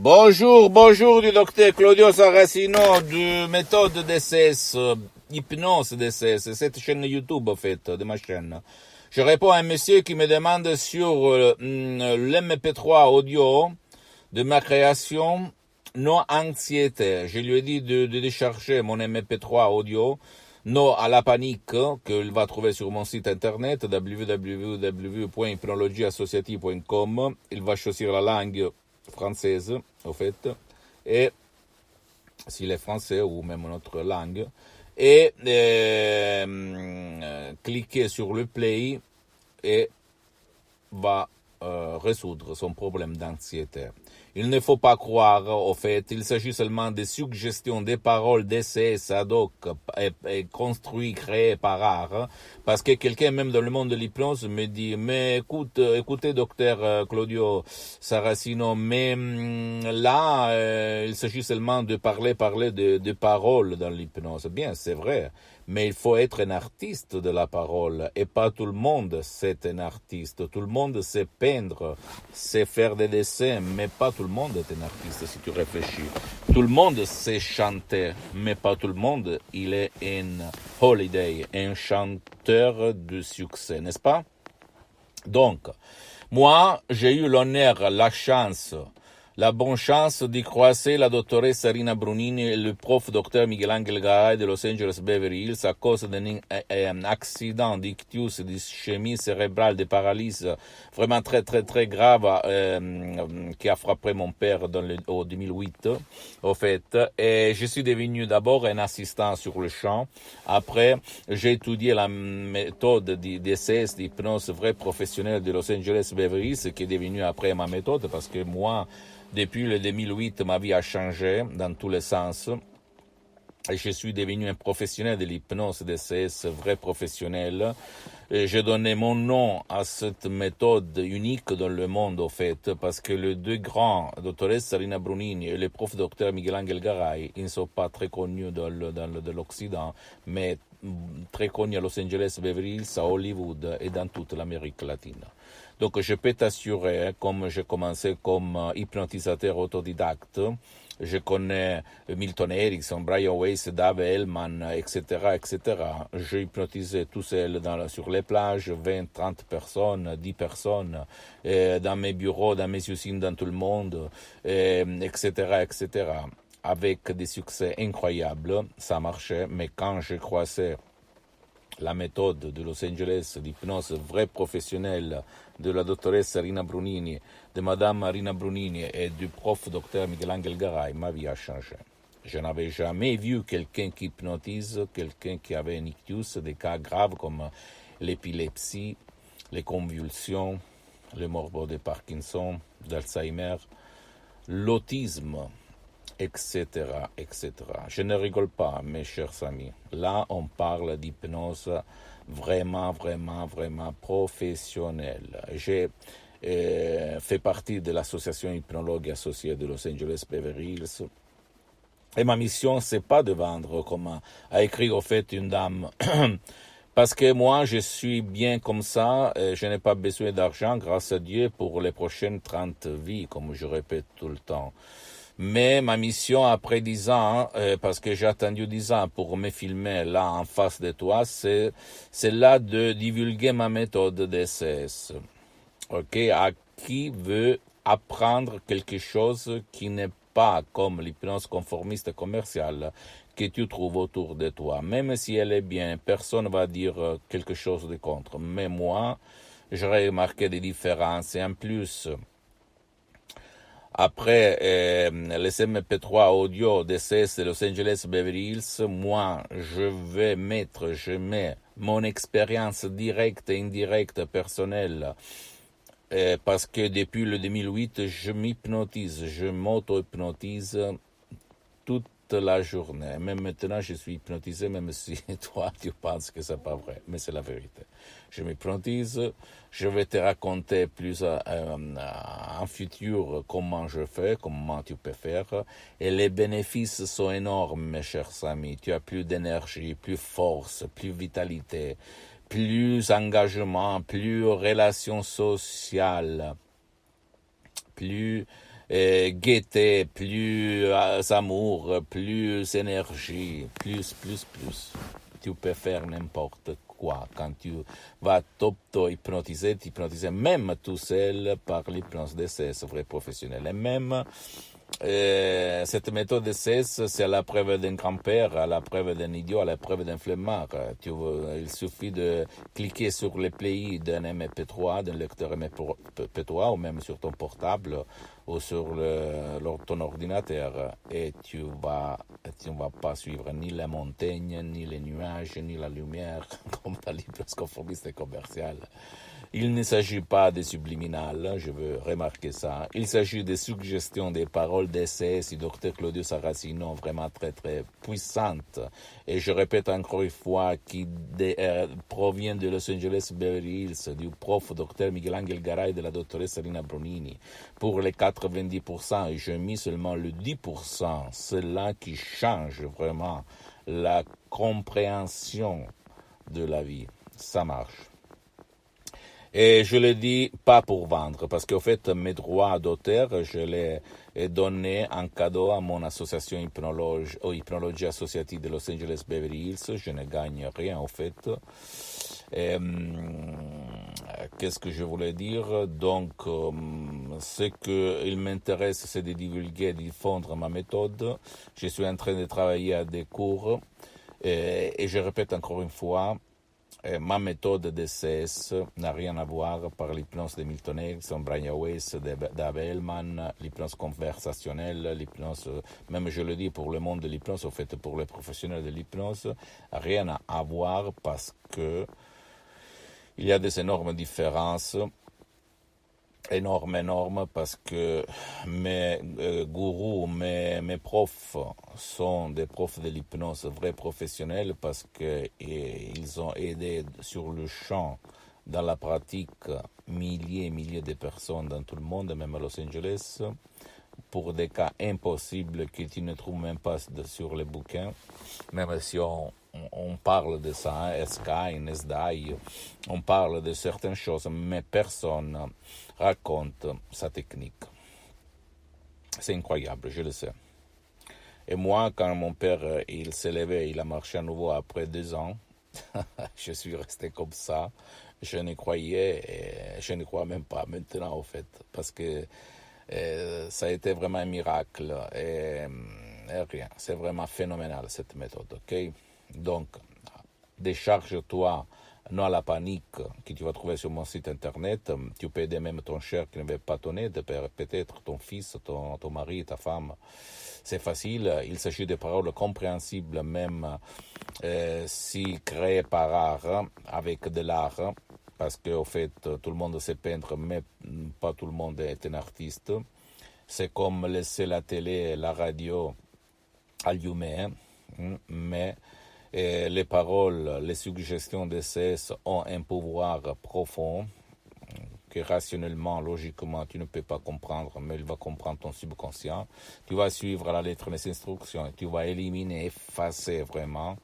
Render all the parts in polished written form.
Bonjour, bonjour du docteur Claudio Saracino de méthode DCS, hypnose DCS, cette chaîne YouTube en fait, de ma chaîne. Je réponds à un monsieur qui me demande sur l'MP3 audio de ma création Non Anxiété. Je lui ai dit de décharger mon MP3 audio Non à la panique qu'il va trouver sur mon site internet www.hypnologieassociative.com. Il va choisir la langue française, au fait, et s'il est français ou même notre langue, et cliquer sur le play et va résoudre son problème d'anxiété. Il ne faut pas croire, au fait, il s'agit seulement de suggestions, des paroles d'essais ad hoc et construits, créés par art, parce que quelqu'un, même dans le monde de l'hypnose, me dit, mais écoutez, docteur Claudio Saracino, mais là, il s'agit seulement de parler de paroles dans l'hypnose. Bien, c'est vrai, mais il faut être un artiste de la parole, et pas tout le monde c'est un artiste. Tout le monde sait peindre, sait faire des dessins, mais pas tout le monde est un artiste si tu réfléchis. Tout le monde sait chanter, mais pas tout le monde il est un holiday, un chanteur de succès, n'est-ce pas? Donc, moi, j'ai eu l'honneur, la chance, la bonne chance d'y croiser la doctoresse Rina Brunini et le prof docteur Miguel Angel Garay de Los Angeles Beverly Hills à cause d'un accident d'ictus, d'ischémie cérébrale, de paralysie vraiment très très très grave qui a frappé mon père au 2008 au fait. Et je suis devenu d'abord un assistant sur le champ. Après, j'ai étudié la méthode d'essai d'hypnose vrai professionnelle de Los Angeles Beverly Hills qui est devenue après ma méthode parce que moi, depuis le 2008, ma vie a changé dans tous les sens. Et je suis devenu un professionnel de l'hypnose DCS, vrai professionnel. Et j'ai donné mon nom à cette méthode unique dans le monde, au fait, parce que les deux grands, doctoresse Rina Brunini et le prof docteur Miguel Angel Garay, ils ne sont pas très connus dans l'Occident, mais très connus à Los Angeles, Beverly Hills, à Hollywood et dans toute l'Amérique latine. Donc je peux t'assurer, comme j'ai commencé comme hypnotisateur autodidacte, je connais Milton Erickson, Brian Weiss, Dave Hellman, etc., etc. J'ai hypnotisé tout seul sur les plages, 20, 30 personnes, 10 personnes, dans mes bureaux, dans mes usines, dans tout le monde, etc., etc. Avec des succès incroyables, ça marchait, mais quand j'ai croisé la méthode de Los Angeles d'hypnose vraie professionnelle de la doctoresse Rina Brunini, de madame Rina Brunini et du prof docteur Miguel Angel Garay, ma vie a changé. Je n'avais jamais vu quelqu'un qui hypnotise, quelqu'un qui avait un ictus, des cas graves comme l'épilepsie, les convulsions, le morbide de Parkinson, d'Alzheimer, l'autisme, etc., etc. Je ne rigole pas, mes chers amis. Là, on parle d'hypnose vraiment, vraiment, vraiment professionnelle. J'ai fait partie de l'association hypnologue associée de Los Angeles Beverly Hills. Et ma mission, c'est pas de vendre, comme a écrit au fait une dame. Parce que moi, je suis bien comme ça, je n'ai pas besoin d'argent, grâce à Dieu, pour les prochaines 30 vies, comme je répète tout le temps. Mais ma mission après 10 ans, parce que j'ai attendu 10 ans pour me filmer là en face de toi, c'est là de divulguer ma méthode DCS. Ok, à qui veut apprendre quelque chose qui n'est pas comme l'hypnose conformiste commerciale que tu trouves autour de toi. Même si elle est bien, personne ne va dire quelque chose de contre. Mais moi, j'aurais remarqué des différences. Et en plus, après les MP3 audio DCS de Los Angeles Beverly Hills, moi, je mets mon expérience directe et indirecte personnelle parce que depuis le 2008, je m'hypnotise, je m'auto-hypnotise toute la journée. Même maintenant, je suis hypnotisé, même si toi, tu penses que c'est pas vrai, mais c'est la vérité. Je m'hypnotise, je vais te raconter plus en futur comment je fais, comment tu peux faire, et les bénéfices sont énormes, mes chers amis. Tu as plus d'énergie, plus force, plus vitalité, plus engagement, plus relations sociales, plus gaieté, plus amour, plus énergie, plus. Tu peux faire n'importe quoi. Quand tu vas t'auto-hypnotiser, même tout seul par l'hypnose DCS vrai professionnel. Et même cette méthode DCS, c'est à la preuve d'un grand-père, à la preuve d'un idiot, à la preuve d'un flemmard. Il suffit de cliquer sur le play d'un MP3, d'un lecteur MP3, ou même sur ton portable, ou sur ton ordinateur, et tu ne vas pas suivre ni la montagne, ni les nuages, ni la lumière, comme dans l'hypnose conformiste commerciale. Il ne s'agit pas de subliminal, je veux remarquer ça. Il s'agit de suggestions des paroles d'essai du docteur Claudio Saracino, vraiment très très puissantes. Et je répète encore une fois, qui provient de Los Angeles Beverly Hills, du prof docteur Miguel Angel Garay et de la doctoresse Rina Bronini. Pour les 90%, et j'ai mis seulement le 10%, cela qui change vraiment la compréhension de la vie. Ça marche. Et je le dis pas pour vendre, parce qu'en fait, mes droits d'auteur, je les ai donnés en cadeau à mon association hypnologie associative de Los Angeles Beverly Hills. Je ne gagne rien, en fait. Qu'est-ce que je voulais dire? Donc, ce qu'il m'intéresse, c'est de divulguer et de diffondre ma méthode. Je suis en train de travailler à des cours. Et je répète encore une fois, ma méthode DCS n'a rien à voir par l'hypnose de Milton Erickson, Brian Weiss, Dave Hellman, l'hypnose conversationnelle, l'hypnose, même je le dis pour le monde de l'hypnose, en fait pour les professionnels de l'hypnose, rien à voir parce que il y a des énormes différences, énorme parce que mes gourous, mes profs sont des profs de l'hypnose vrais professionnels parce que ils ont aidé sur le champ, dans la pratique, milliers et milliers de personnes dans tout le monde, même à Los Angeles, pour des cas impossibles que tu ne trouves même pas sur les bouquins, même si on parle de ça, Sky, SDI, on parle de certaines choses, mais personne raconte sa technique. C'est incroyable, je le sais. Et moi, quand mon père, il s'est levé, il a marché à nouveau après 2 ans, je suis resté comme ça. Je ne je ne crois même pas maintenant, au fait, parce que ça a été vraiment un miracle. Et rien, c'est vraiment phénoménal, cette méthode, ok? Donc, décharge-toi, non à la panique que tu vas trouver sur mon site internet. Tu peux aider même ton cher qui ne veut pas ton aide, peut-être ton fils, ton mari, ta femme. C'est facile, il s'agit de paroles compréhensibles, même si créées par art, avec de l'art, parce qu'au fait, tout le monde sait peindre, mais pas tout le monde est un artiste. C'est comme laisser la télé, la radio allumées, mais les paroles, les suggestions de CS ont un pouvoir profond que rationnellement, logiquement, tu ne peux pas comprendre, mais il va comprendre ton subconscient. Tu vas suivre à la lettre les instructions et tu vas éliminer, effacer vraiment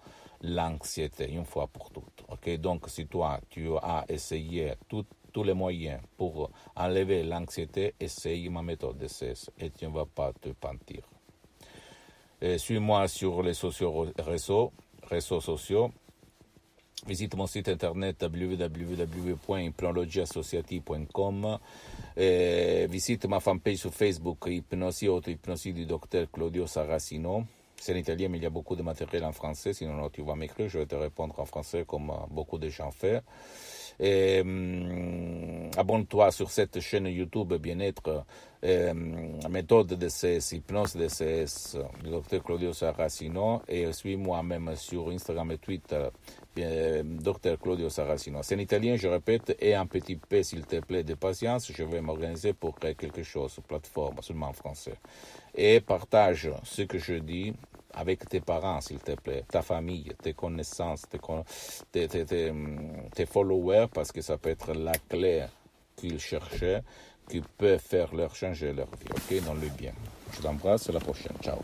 l'anxiété une fois pour toutes. Okay? Donc, si toi, tu as essayé tous les moyens pour enlever l'anxiété, essaye ma méthode de CS et tu ne vas pas te pentir. Suis-moi sur les réseaux sociaux. Visite mon site internet www.hypnologieassociative.com. Visite ma fanpage sur Facebook, Hypnosie Auto-Hypnosie du docteur Claudio Saracino. C'est en italien, mais il y a beaucoup de matériel en français. Sinon, tu vas m'écrire, je vais te répondre en français comme beaucoup de gens font. Abonne-toi sur cette chaîne YouTube Bien-être, méthode de CS, hypnose de CS, du docteur Claudio Saracino, et suis-moi même sur Instagram et Twitter, docteur Claudio Saracino. C'est en italien, je répète, et un petit peu, s'il te plaît, de patience, je vais m'organiser pour créer quelque chose sur plateforme, seulement en français. Et partage ce que je dis avec tes parents, s'il te plaît, ta famille, tes connaissances, tes followers, parce que ça peut être la clé qu'ils cherchaient, qui peut faire leur changer leur vie, ok, dans le bien. Je t'embrasse, à la prochaine, ciao.